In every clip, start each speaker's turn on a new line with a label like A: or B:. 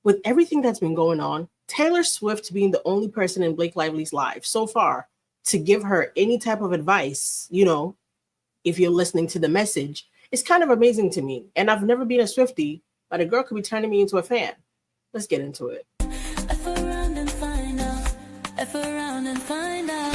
A: with everything that's been going on, Taylor Swift being the only person in Blake Lively's life so far to give her any type of advice, if you're listening to the message, it's kind of amazing to me. And I've never been a Swiftie, but a girl could be turning me into a fan. Let's get into it.
B: F around and find out. F around and find out.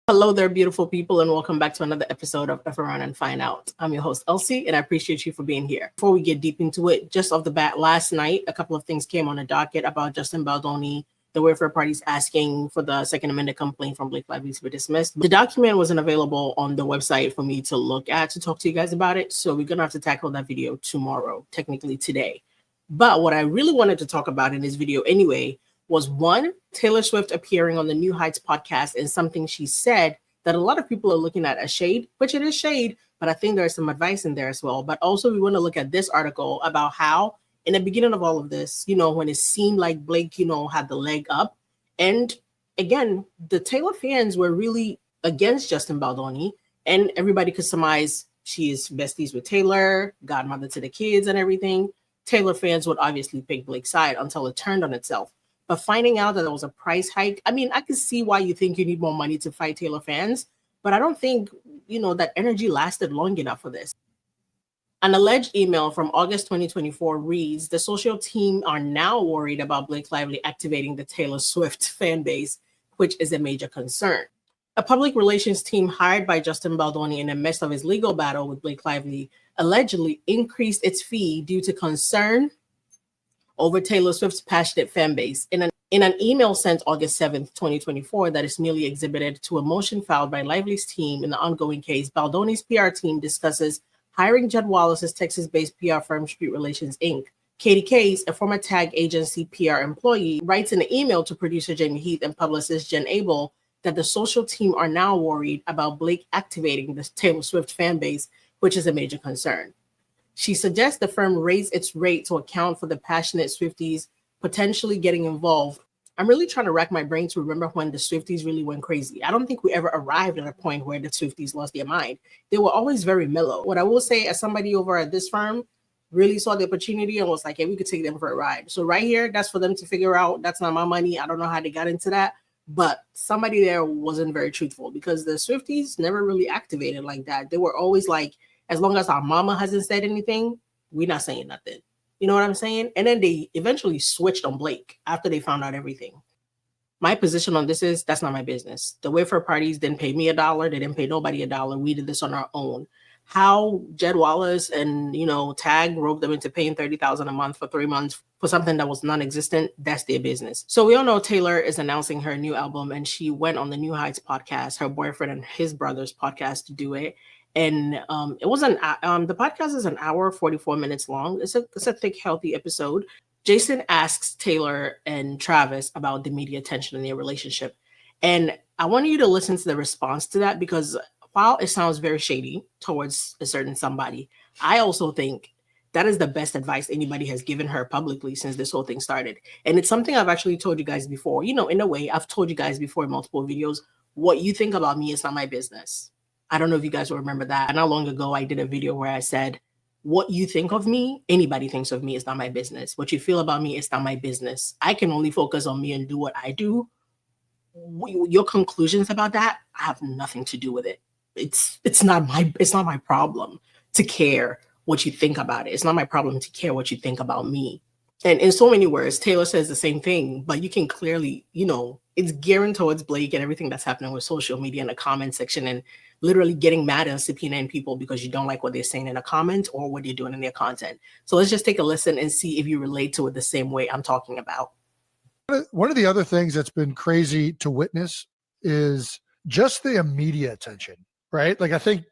A: Hello there, beautiful people, and welcome back to another episode of F Around and Find Out. I'm your host, Elsie, and I appreciate you for being here. Before we get deep into it, just off the bat, last night, a couple of things came on the docket about Justin Baldoni. The Wayfair parties asking for the second amended complaint from Blake Lively to be dismissed. The document wasn't available on the website for me to look at to talk to you guys about it, so we're going to have to tackle that video tomorrow, technically today. But what I really wanted to talk about in this video anyway was one, Taylor Swift appearing on the New Heights podcast and something she said that a lot of people are looking at as shade, which it is shade, but I think there's some advice in there as well. But also we want to look at this article about how in the beginning of all of this, when it seemed like Blake, had the leg up. And again, the Taylor fans were really against Justin Baldoni, and everybody could surmise she is besties with Taylor, godmother to the kids and everything. Taylor fans would obviously pick Blake's side until it turned on itself. But finding out that there was a price hike, I mean, I can see why you think you need more money to fight Taylor fans, but I don't think, that energy lasted long enough for this. An alleged email from August 2024 reads, the social team are now worried about Blake Lively activating the Taylor Swift fan base, which is a major concern. A public relations team hired by Justin Baldoni in the midst of his legal battle with Blake Lively allegedly increased its fee due to concern over Taylor Swift's passionate fan base. In an email sent August 7th, 2024, that is merely exhibited to a motion filed by Lively's team in the ongoing case, Baldoni's PR team discusses hiring Jed Wallace's Texas-based PR firm Street Relations, Inc. Katie Case, a former tag agency PR employee, writes in an email to producer Jamie Heath and publicist Jen Abel that the social team are now worried about Blake activating the Taylor Swift fan base, which is a major concern. She suggests the firm raise its rate to account for the passionate Swifties potentially getting involved. I'm really trying to rack my brain to remember when the Swifties really went crazy. I don't think we ever arrived at a point where the Swifties lost their mind. They were always very mellow. What I will say, as somebody over at this firm really saw the opportunity and was like, hey, we could take them for a ride. So right here, that's for them to figure out. That's not my money. I don't know how they got into that. But somebody there wasn't very truthful because the Swifties never really activated like that. They were always like, as long as our mama hasn't said anything, we're not saying nothing. You know what I'm saying? And then they eventually switched on Blake after they found out everything. My position on this is that's not my business. The Wayfair parties didn't pay me $1. They didn't pay nobody $1. We did this on our own. How Jed Wallace and, Tag roped them into paying $30,000 a month for 3 months for something that was non-existent, that's their business. So we all know Taylor is announcing her new album, and she went on the New Heights podcast, her boyfriend and his brother's podcast, to do it. And it wasn't the podcast is an hour 44 minutes long. It's a thick, healthy episode. Jason asks Taylor and Travis about the media attention in their relationship, and I want you to listen to the response to that, because while it sounds very shady towards a certain somebody, I also think that is the best advice anybody has given her publicly since this whole thing started. And it's something I've actually told you guys before. In a way, I've told you guys before in multiple videos, what you think about me is not my business. I don't know if you guys will remember that. Not long ago, I did a video where I said, what you think of me, anybody thinks of me, is not my business. What you feel about me is not my business. I can only focus on me and do what I do. Your conclusions about that, I have nothing to do with it. It's not my problem to care what you think about it. It's not my problem to care what you think about me. And in so many words, Taylor says the same thing, but you can clearly, it's gearing towards Blake and everything that's happening with social media in the comment section, and literally getting mad at subpoenaing people because you don't like what they're saying in a comment or what they're doing in their content. So let's just take a listen and see if you relate to it the same way I'm talking about.
C: One of the other things that's been crazy to witness is just the media attention, right? Like, I think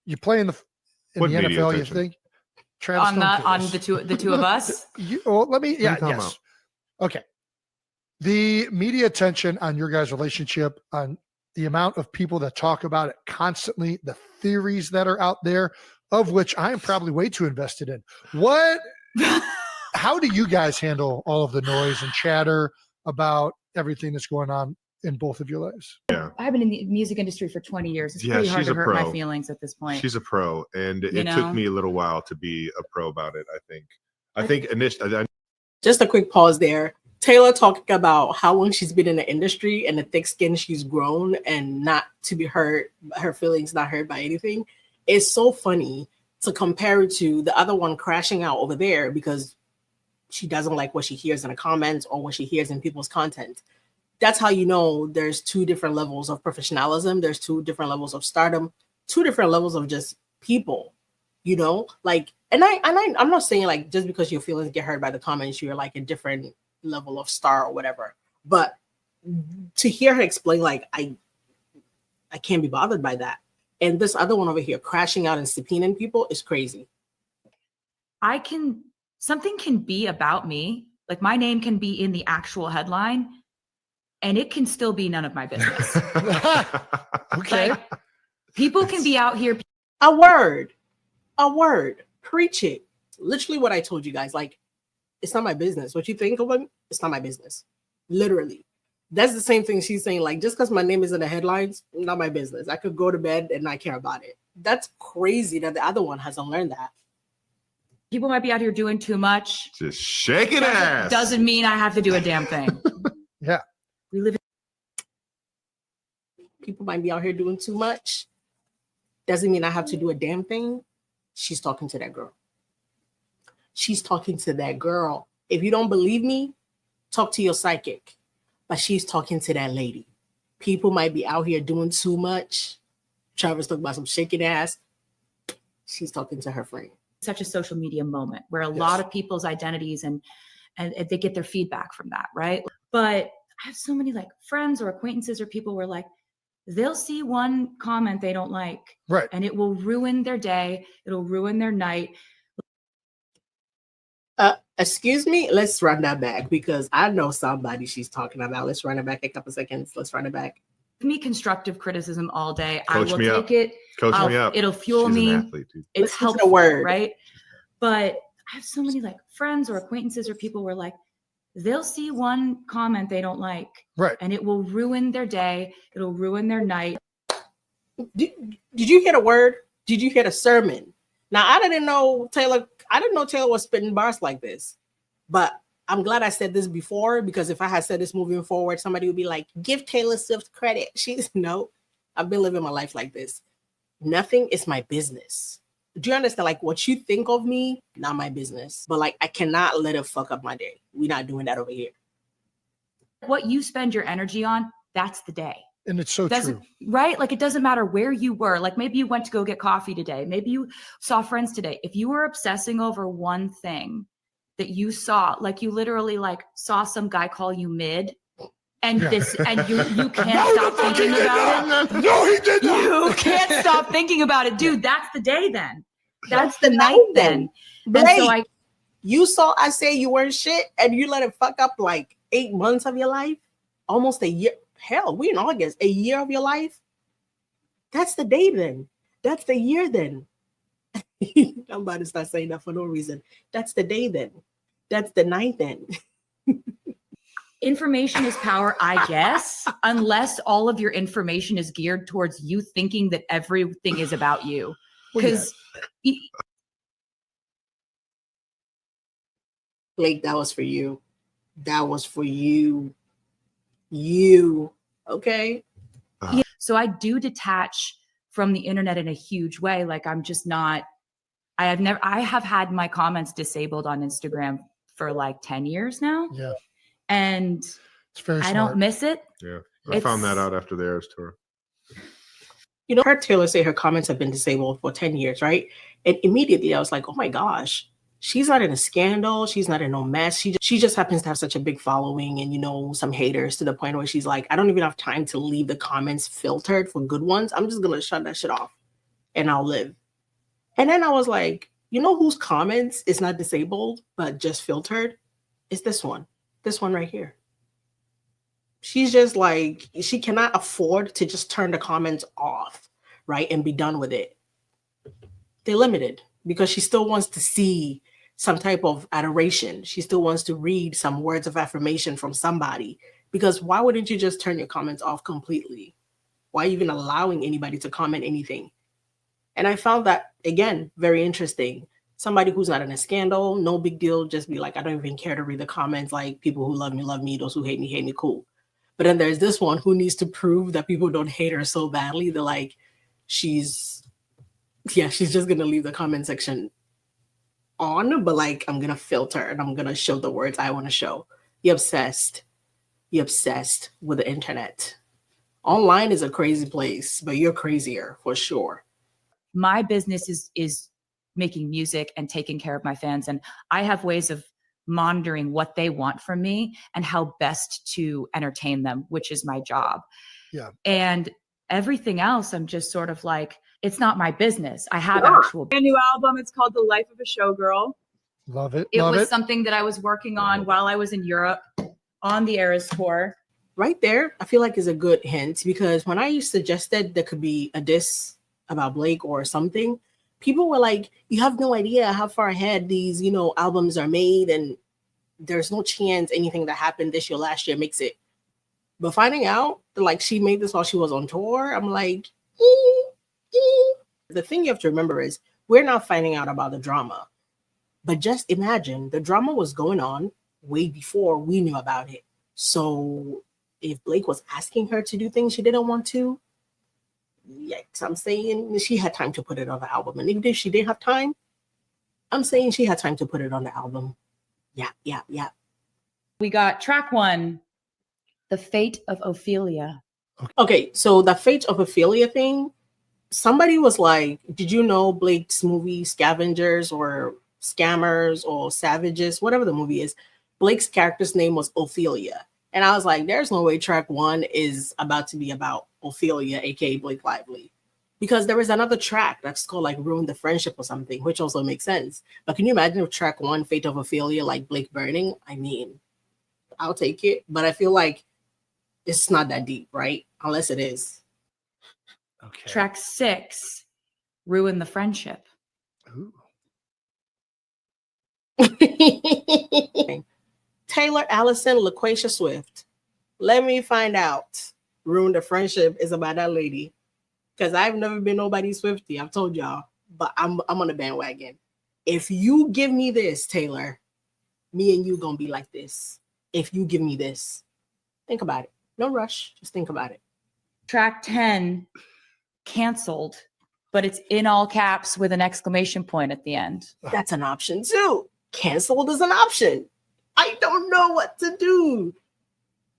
C: you play in the NFL, you think
D: Travis on the two of us.
C: Yes. Okay. The media attention on your guys' relationship, on the amount of people that talk about it constantly, the theories that are out there, of which I am probably way too invested in. How do you guys handle all of the noise and chatter about everything that's going on in both of your lives.
E: Yeah.
D: I've been in the music industry for 20 years. It's pretty hard to hurt my feelings at this point.
E: She's a pro, and it took me a little while to be a pro about it, I think. I think initially...
A: Just a quick pause there. Taylor talking about how long she's been in the industry and the thick skin she's grown and not to be hurt, her feelings not hurt by anything. It's so funny to compare it to the other one crashing out over there because she doesn't like what she hears in the comments or what she hears in people's content. That's how you know there's two different levels of professionalism. There's two different levels of stardom, two different levels of just people, you know, like, I'm not saying like just because your feelings get hurt by the comments, you're like a different level of star or whatever. But to hear her explain, like, I can't be bothered by that. And this other one over here crashing out and subpoenaing people is crazy.
D: Something can be about me. Like my name can be in the actual headline and it can still be none of my business.
C: Okay.
D: Like, people can be out here.
A: A word, preach it. Literally what I told you guys, like, it's not my business. What you think of it, it's not my business. Literally. That's the same thing she's saying. Like, just because my name is in the headlines, not my business. I could go to bed and not care about it. That's crazy that the other one hasn't learned that.
D: People might be out here doing too much.
E: Just shaking ass.
D: Doesn't mean I have to do a damn thing.
C: Yeah.
D: We live
A: People might be out here doing too much. Doesn't mean I have to do a damn thing. She's talking to that girl. She's talking to that girl. If you don't believe me, talk to your psychic. But she's talking to that lady. People might be out here doing too much. Travis talking about some shaking ass. She's talking to her friend.
D: Such a social media moment where a lot of people's identities and they get their feedback from that, right? But I have so many like friends or acquaintances or people where like they'll see one comment they don't like,
C: right,
D: and it will ruin their day. It'll ruin their night.
A: Excuse me, let's run that back because I know somebody she's talking about. Let's run it back a couple seconds. Let's run it back.
D: Give me constructive criticism all day.
E: Coach
D: I will
E: me
D: take
E: up.
D: it.
E: Coach me up.
D: It'll fuel
E: She's
D: me.
E: an athlete, dude.
D: It's
A: Listen to
D: helpful,
A: the word.
D: right? But I have so many like friends or acquaintances or people where like they'll see one comment they don't like,
C: right,
D: and it will ruin their day. It'll ruin their night.
A: Did you hear the word? Did you hear the sermon? Now, I didn't know Taylor was spitting bars like this, but I'm glad I said this before because if I had said this moving forward, somebody would be like, give Taylor Swift credit. No, I've been living my life like this. Nothing is my business. Do you understand? Like what you think of me, not my business, but like I cannot let it fuck up my day. We're not doing that over here.
D: What you spend your energy on, that's the day.
C: And it's so true.
D: Right? Like it doesn't matter where you were. Like maybe you went to go get coffee today. Maybe you saw friends today. If you were obsessing over one thing that you saw, like you literally like saw some guy call you mid and you can't stop thinking about it.
C: No, he did not.
D: You can't stop thinking about it. Dude, that's the day then. That's the
A: night
D: night then.
A: And
D: so
A: you saw I say you weren't shit and you let it fuck up like 8 months of your life, almost a year. Hell, we in August, a year of your life. That's the day then. That's the year then. I'm about to start saying that for no reason. That's the day then. That's the night then.
D: Information is power, I guess, unless all of your information is geared towards you thinking that everything is about you. Because
A: Blake, that was for you. That was for you. You, okay?
D: So I do detach from the internet in a huge way. Like I'm just not, I have had my comments disabled on Instagram for like 10 years now.
C: Yeah.
D: And
C: it's very
D: I
C: smart.
D: don't miss it.
E: Yeah. I found that out after the Eras tour.
A: You know, heard Taylor say her comments have been disabled for 10 years, right? And immediately I was like, oh my gosh, she's not in a scandal. She's not in no mess. She just happens to have such a big following and, you know, some haters to the point where she's like, I don't even have time to leave the comments filtered for good ones. I'm just going to shut that shit off and I'll live. And then I was like, you know whose comments is not disabled, but just filtered? It's this one right here. She's just like, she cannot afford to just turn the comments off, right? And be done with it. They're limited because she still wants to see some type of adoration. She still wants to read some words of affirmation from somebody. Because why wouldn't you just turn your comments off completely? Why even allowing anybody to comment anything? And I found that, again, very interesting. Somebody who's not in a scandal, no big deal, just be like, I don't even care to read the comments. Like, people who love me, those who hate me, cool. But then there's this one who needs to prove that people don't hate her so badly. They're like, she's just going to leave the comment section on, but like, I'm going to filter and I'm going to show the words I want to show. You're obsessed. You're obsessed with the internet. Online is a crazy place, but you're crazier for sure.
D: My business is making music and taking care of my fans. And I have ways of monitoring what they want from me and how best to entertain them, which is my job.
C: Yeah.
D: And everything else, I'm just sort of like, it's not my business. I have actual
F: a new album. It's called The Life of a Showgirl.
C: Love it.
D: It
C: Love
D: was
C: it.
D: something that I was working on while I was in Europe on the Eras tour.
A: Right there, I feel like is a good hint, because when I suggested there could be a diss about Blake or something, people were like, you have no idea how far ahead these, albums are made, and there's no chance anything that happened this year, last year makes it. But finding out that like she made this while she was on tour, I'm like, The thing you have to remember is we're not finding out about the drama. But just imagine the drama was going on way before we knew about it. So if Blake was asking her to do things she didn't want to, yikes, I'm saying she had time to put it on the album. And even if she didn't have time, I'm saying she had time to put it on the album. Yeah.
D: We got track 1, The Fate of Ophelia.
A: Okay, so the Fate of Ophelia thing, somebody was like, did you know Blake's movie Scavengers or Scammers or Savages, whatever the movie is, Blake's character's name was Ophelia. And I was like, there's no way track 1 is about to be about Ophelia, aka Blake Lively. Because there is another track that's called like Ruin the Friendship or something, which also makes sense. But can you imagine if track 1, Fate of Ophelia, like Blake burning? I mean, I'll take it. But I feel like it's not that deep, right? Unless it is.
C: Okay.
D: Track 6, Ruin the Friendship.
C: Ooh.
A: Taylor Allison, LaQuisha Swift. Let me find out. Ruin the Friendship is about that lady. Because I've never been nobody's Swiftie. I've told y'all. But I'm on the bandwagon. If you give me this, Taylor, me and you gonna be like this. If you give me this. Think about it. No rush. Just think about it.
D: Track 10, Canceled, but it's in all caps with an exclamation point at the end.
A: That's an option too. Canceled is an option. I don't know what to do.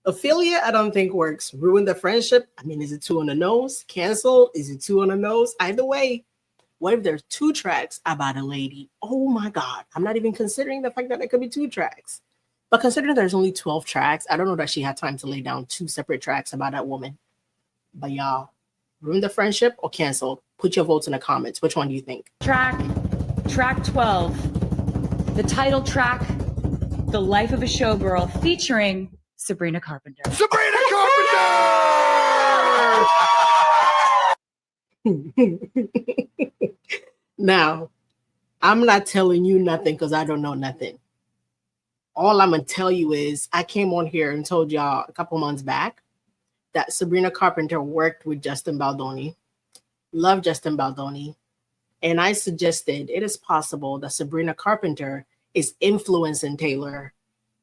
A: Ophelia, I don't think works. Ruin the Friendship. I mean, is it 2 on the nose? Cancel. Is it 2 on the nose? Either way. What if there's 2 tracks about a lady? Oh my God. I'm not even considering the fact that there could be 2 tracks. But considering there's only 12 tracks, I don't know that she had time to lay down 2 separate tracks about that woman. But y'all, Ruin the Friendship or Cancel? Put your votes in the comments. Which one do you think?
D: Track 12, the title track, The Life of a Showgirl, featuring Sabrina Carpenter.
C: Sabrina Carpenter!
A: Now, I'm not telling you nothing because I don't know nothing. All I'm going to tell you is I came on here and told y'all a couple months back that Sabrina Carpenter worked with Justin Baldoni. Love Justin Baldoni. And I suggested it is possible that Sabrina Carpenter is influencing Taylor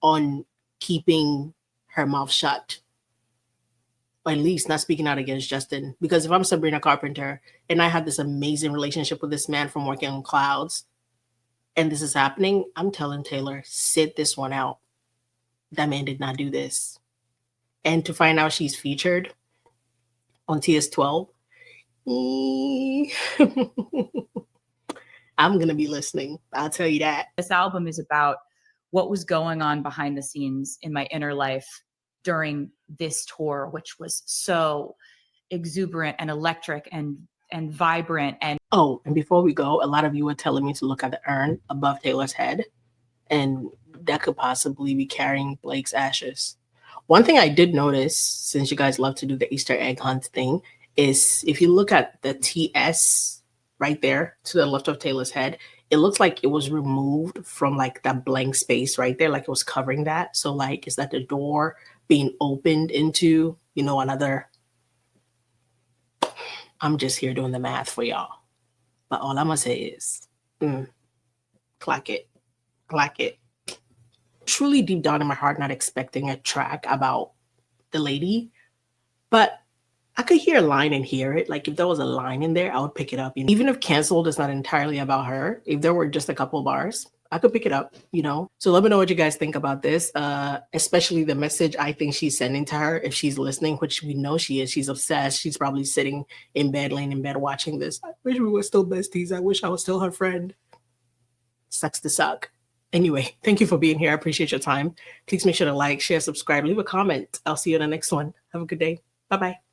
A: on keeping her mouth shut. Or at least not speaking out against Justin. Because if I'm Sabrina Carpenter and I have this amazing relationship with this man from working on Clouds, and this is happening, I'm telling Taylor, sit this one out. That man did not do this. And to find out she's featured on TS12, I'm going to be listening. I'll tell you that.
D: This album is about what was going on behind the scenes in my inner life during this tour, which was so exuberant and electric and vibrant. And
A: and before we go, a lot of you were telling me to look at the urn above Taylor's head, and that could possibly be carrying Blake's ashes. One thing I did notice, since you guys love to do the Easter egg hunt thing, is if you look at the TS right there to the left of Taylor's head, it looks like it was removed from like that blank space right there, like it was covering that. So like, is that the door being opened into, you know, another? I'm just here doing the math for y'all. But all I'm gonna say is, clack it. Truly deep down in my heart, not expecting a track about the lady, but I could hear a line and hear it. Like if there was a line in there, I would pick it up. Even if Canceled is not entirely about her, if there were just a couple bars, I could pick it up, you know? So let me know what you guys think about this, especially the message I think she's sending to her. If she's listening, which we know she is, she's obsessed. She's probably sitting in bed, laying in bed, watching this. I wish we were still besties. I wish I was still her friend. Sucks to suck. Anyway, thank you for being here. I appreciate your time. Please make sure to like, share, subscribe, leave a comment. I'll see you in the next one. Have a good day. Bye-bye.